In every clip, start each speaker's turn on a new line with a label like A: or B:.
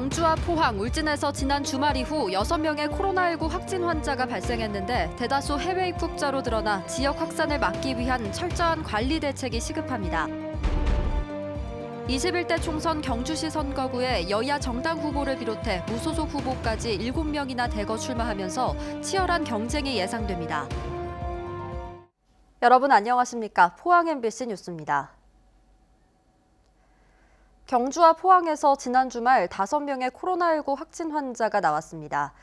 A: 경주와 포항, 울진에서 지난 주말 이후 6명의 코로나19 확진 환자가 발생했는데 대다수 해외 입국자로 드러나 지역 확산을 막기 위한 철저한 관리 대책이 시급합니다. 21대 총선 경주시 선거구에 여야 정당 후보를 비롯해 무소속 후보까지 7명이나 대거 출마하면서 치열한 경쟁이 예상됩니다. 여러분 안녕하십니까? 포항 MBC 뉴스입니다. 경주와 포항에서 지난 주말 5명의 코로나19 확진 환자가 나왔습니다.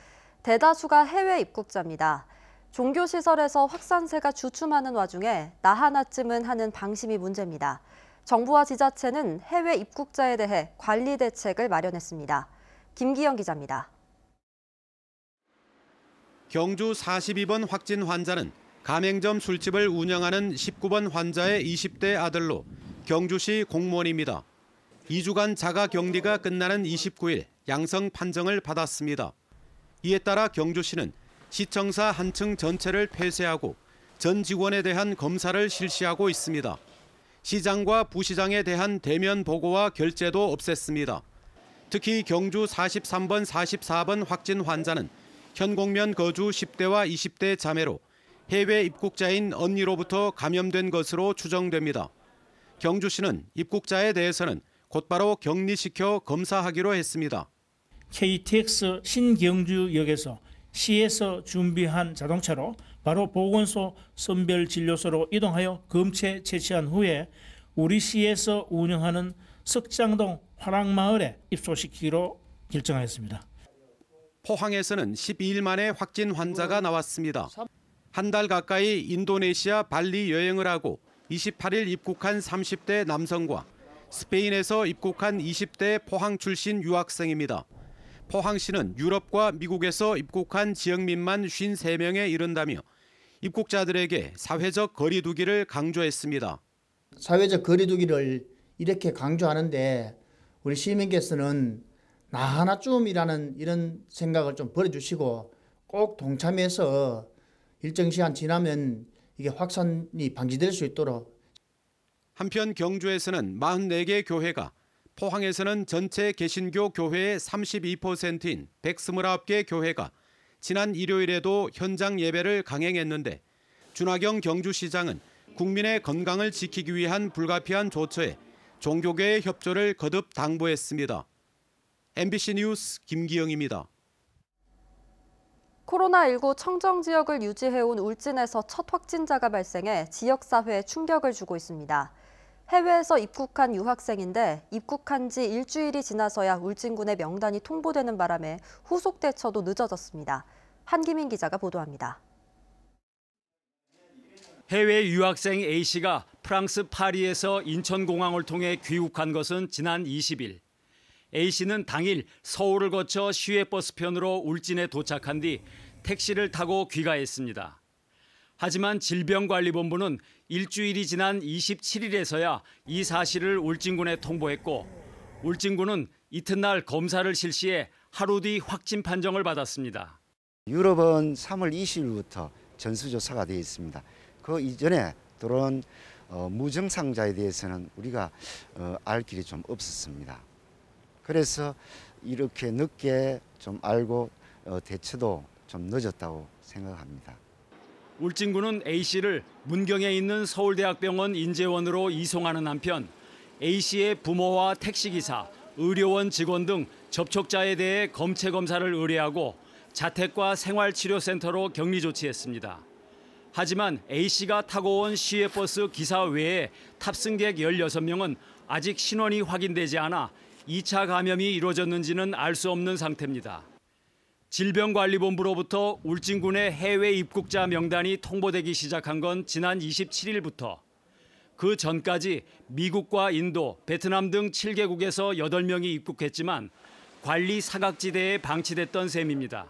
A: 대다수가 해외 입국자입니다. 종교시설에서 확산세가 주춤하는 와중에 나 하나쯤은 하는 방심이 문제입니다. 정부와 지자체는 해외 입국자에 대해 관리 대책을 마련했습니다. 김기영 기자입니다.
B: 경주 42번 확진 환자는 가맹점 술집을 운영하는 19번 환자의 20대 아들로 경주시 공무원입니다. 2주간 자가 격리가 끝나는 29일 양성 판정을 받았습니다. 이에 따라 경주시는 시청사 한 층 전체를 폐쇄하고 전 직원에 대한 검사를 실시하고 있습니다. 시장과 부시장에 대한 대면 보고와 결제도 없앴습니다. 특히 경주 43번, 44번 확진 환자는 현곡면 거주 10대와 20대 자매로 해외 입국자인 언니로부터 감염된 것으로 추정됩니다. 경주시는 입국자에 대해서는 곧바로 격리시켜 검사하기로 했습니다.
C: KTX 신경주역에서 시에서 준비한 자동차로 바로 보건소 선별진료소로 이동하여 검체 채취한 후에 우리 시에서 운영하는 석장동 화랑마을에 입소시키기로 결정하였습니다.
B: 포항에서는 12일 만에 확진 환자가 나왔습니다. 한 달 가까이 인도네시아 발리 여행을 하고 28일 입국한 30대 남성과 스페인에서 입국한 20대 포항 출신 유학생입니다. 포항시는 유럽과 미국에서 입국한 지역민만 53명에 이른다며 입국자들에게 사회적 거리 두기를 강조했습니다.
D: 사회적 거리 두기를 이렇게 강조하는데 우리 시민께서는 나 하나쯤이라는 이런 생각을 좀 버려주시고 꼭 동참해서 일정 시간 지나면 이게 확산이 방지될 수 있도록.
B: 한편 경주에서는 44개 교회가, 포항에서는 전체 개신교 교회의 32%인 129개 교회가 지난 일요일에도 현장 예배를 강행했는데 준하경 경주시장은 국민의 건강을 지키기 위한 불가피한 조처에 종교계의 협조를 거듭 당부했습니다. MBC 뉴스 김기영입니다.
A: 코로나19 청정지역을 유지해온 울진에서 첫 확진자가 발생해 지역사회에 충격을 주고 있습니다. 해외에서 입국한 유학생인데 입국한 지 일주일이 지나서야 울진군의 명단이 통보되는 바람에 후속 대처도 늦어졌습니다. 한기민 기자가 보도합니다.
E: 해외 유학생 A씨가 프랑스 파리에서 인천공항을 통해 귀국한 것은 지난 20일. A씨는 당일 서울을 거쳐 시외버스편으로 울진에 도착한 뒤 택시를 타고 귀가했습니다. 하지만 질병관리본부는 일주일이 지난 27일에서야 이 사실을 울진군에 통보했고 울진군은 이튿날 검사를 실시해 하루 뒤 확진 판정을 받았습니다.
F: 유럽은 3월 20일부터 전수조사가 되어 있습니다. 그 이전에 들어온 무증상자에 대해서는 우리가 알 길이 좀 없었습니다. 그래서 이렇게 늦게 좀 알고 대처도 좀 늦었다고 생각합니다.
E: 울진군은 A씨를 문경에 있는 서울대학병원 인재원으로 이송하는 한편 A씨의 부모와 택시기사, 의료원 직원 등 접촉자에 대해 검체 검사를 의뢰하고 자택과 생활치료센터로 격리 조치했습니다. 하지만 A씨가 타고 온 시외버스 기사 외에 탑승객 16명은 아직 신원이 확인되지 않아 2차 감염이 이루어졌는지는 알 수 없는 상태입니다. 질병관리본부로부터 울진군의 해외 입국자 명단이 통보되기 시작한 건 지난 27일부터. 그 전까지 미국과 인도, 베트남 등 7개국에서 8명이 입국했지만 관리 사각지대에 방치됐던 셈입니다.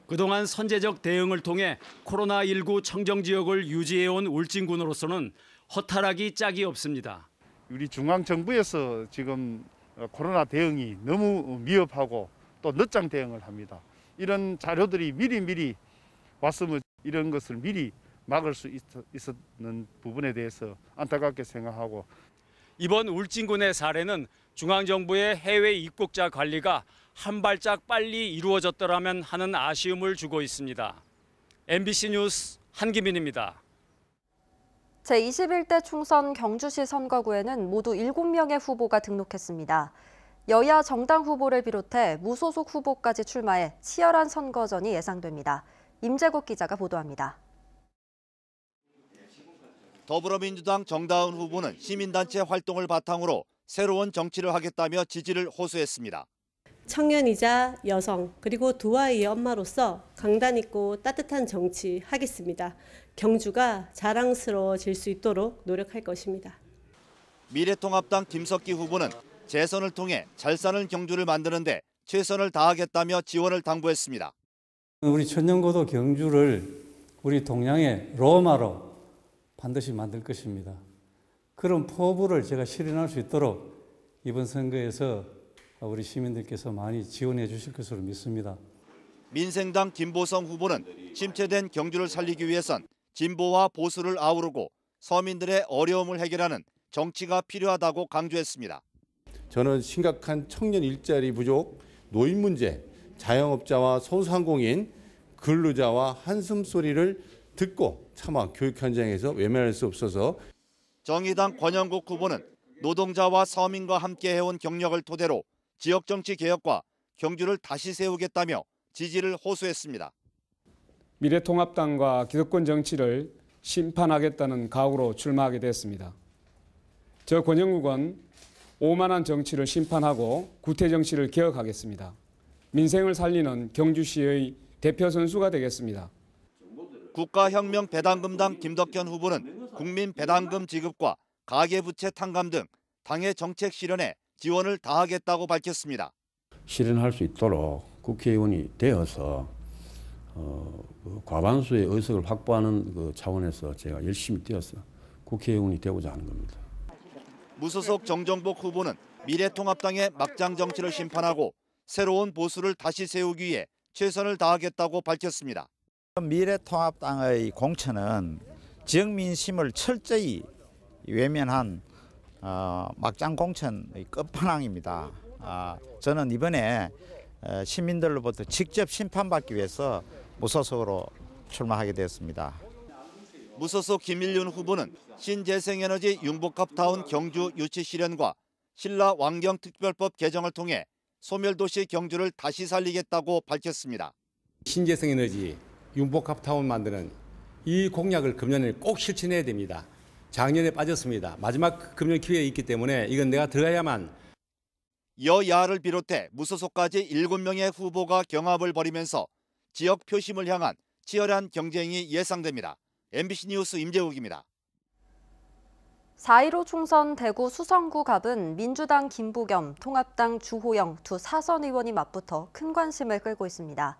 E: 그동안 선제적 대응을 통해 코로나19 청정지역을 유지해온 울진군으로서는 허탈하기 짝이 없습니다.
G: 우리 중앙정부에서 지금 코로나 대응이 너무 미흡하고 또 늦장 대응을 합니다. 이런 자료들이 미리 왔으면 이런 것을 미리 막을 수 있었는 부분에 대해서 안타깝게 생각하고
E: 이번 울진군의 사례는 중앙정부의 해외 입국자 관리가 한 발짝 빨리 이루어졌더라면 하는 아쉬움을 주고 있습니다. MBC 뉴스 한기민입니다.
A: 제21대 총선 경주시 선거구에는 모두 7명의 후보가 등록했습니다. 여야 정당 후보를 비롯해 무소속 후보까지 출마해 치열한 선거전이 예상됩니다. 임재국 기자가 보도합니다.
H: 더불어민주당 정다은 후보는 시민단체 활동을 바탕으로 새로운 정치를 하겠다며 지지를 호소했습니다.
I: 청년이자 여성 그리고 두 아이의 엄마로서 강단 있고 따뜻한 정치 하겠습니다. 경주가 자랑스러워질 수 있도록 노력할 것입니다.
H: 미래통합당 김석기 후보는 재선을 통해 잘 사는 경주를 만드는데 최선을 다하겠다며 지원을 당부했습니다.
J: 우리 천년고도 경주를 우리 동양의 로마로 반드시 만들 것입니다. 그런 포부를 제가 실현할 수 있도록 이번 선거에서 우리 시민들께서 많이 지원해 주실 것으로 믿습니다.
H: 민생당 김보성 후보는 침체된 경주를 살리기 위해선 진보와 보수를 아우르고 서민들의 어려움을 해결하는 정치가 필요하다고 강조했습니다.
K: 저는 심각한 청년 일자리 부족, 노인 문제, 자영업자와 소상공인, 근로자와 한숨 소리를 듣고 차마 교육 현장에서 외면할 수 없어서
H: 정의당 권영국 후보는 노동자와 서민과 함께 해온 경력을 토대로 지역정치 개혁과 경주를 다시 세우겠다며 지지를 호소했습니다.
L: 미래통합당과 기득권 정치를 심판하겠다는 각오로 출마하게 됐습니다. 저 권영국은 오만한 정치를 심판하고 구태 정치를 개혁하겠습니다. 민생을 살리는 경주시의 대표 선수가 되겠습니다.
H: 국가혁명 배당금당 김덕현 후보는 국민 배당금 지급과 가계부채 탕감 등 당의 정책 실현에 지원을 다하겠다고 밝혔습니다.
M: 실현할 수 있도록 국회의원이 되어서 과반수의 의석을 확보하는 그 차원에서 제가 열심히 뛰어서 국회의원이 되고자 하는 겁니다.
H: 무소속 정정복 후보는 미래통합당의 막장 정치를 심판하고 새로운 보수를 다시 세우기 위해 최선을 다하겠다고 밝혔습니다.
N: 미래통합당의 공천은 지역 민심을 철저히 외면한 막장 공천의 끝판왕입니다. 저는 이번에 시민들로부터 직접 심판받기 위해서 무소속으로 출마하게 되었습니다.
H: 무소속 김일륜 후보는 신재생에너지 융복합타운 경주 유치 실현과 신라 왕경특별법 개정을 통해 소멸도시 경주를 다시 살리겠다고 밝혔습니다.
O: 신재생에너지 융복합타운 만드는 이 공약을 금년에 꼭 실천해야 됩니다. 작년에 빠졌습니다. 마지막 금년 기회에 있기 때문에 이건 내가 들어가야만.
H: 여야를 비롯해 무소속까지 7명의 후보가 경합을 벌이면서 지역 표심을 향한 치열한 경쟁이 예상됩니다. MBC 뉴스 임재욱입니다.
A: 4.15 총선 대구 수성구 갑은 민주당 김부겸, 통합당 주호영 두 사선 의원이 맞붙어 큰 관심을 끌고 있습니다.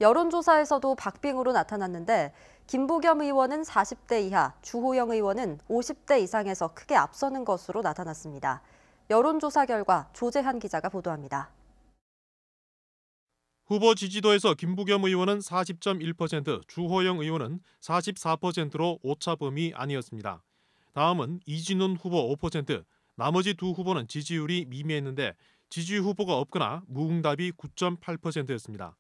A: 여론조사에서도 박빙으로 나타났는데 김부겸 의원은 40대 이하, 주호영 의원은 50대 이상에서 크게 앞서는 것으로 나타났습니다. 여론조사 결과 조재한 기자가 보도합니다.
P: 후보 지지도에서 김부겸 의원은 40.1%, 주호영 의원은 44%로 오차 범위 아니었습니다. 다음은 이진훈 후보 5%, 나머지 두 후보는 지지율이 미미했는데 지지 후보가 없거나 무응답이 9.8%였습니다.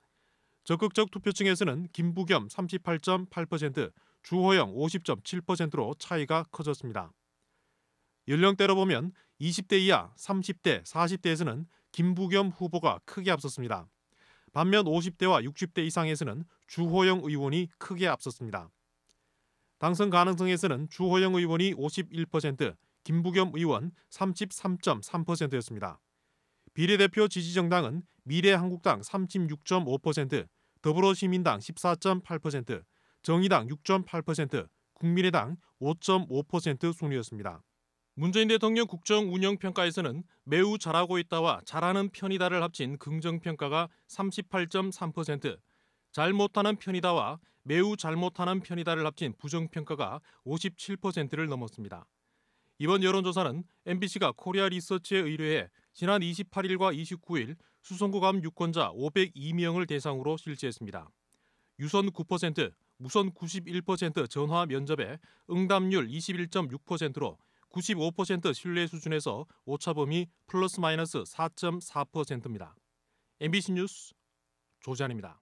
P: 적극적 투표층에서는 김부겸 38.8%, 주호영 50.7%로 차이가 커졌습니다. 연령대로 보면 20대 이하, 30대, 40대에서는 김부겸 후보가 크게 앞섰습니다. 반면 50대와 60대 이상에서는 주호영 의원이 크게 앞섰습니다. 당선 가능성에서는 주호영 의원이 51%, 김부겸 의원 33.3%였습니다. 비례대표 지지정당은 미래한국당 36.5%, 더불어시민당 14.8%, 정의당 6.8%, 국민의당 5.5% 순이었습니다. 문재인 대통령 국정운영평가에서는 매우 잘하고 있다와 잘하는 편이다를 합친 긍정평가가 38.3%, 잘 못하는 편이다와 매우 잘못하는 편이다를 합친 부정평가가 57%를 넘었습니다. 이번 여론조사는 MBC가 코리아 리서치에 의뢰해 지난 28일과 29일 수성구감 유권자 502명을 대상으로 실시했습니다. 유선 9%, 무선 91% 전화 면접에 응답률 21.6%로 95% 신뢰 수준에서 오차범위 플러스 마이너스 4.4%입니다. MBC 뉴스 조지환입니다.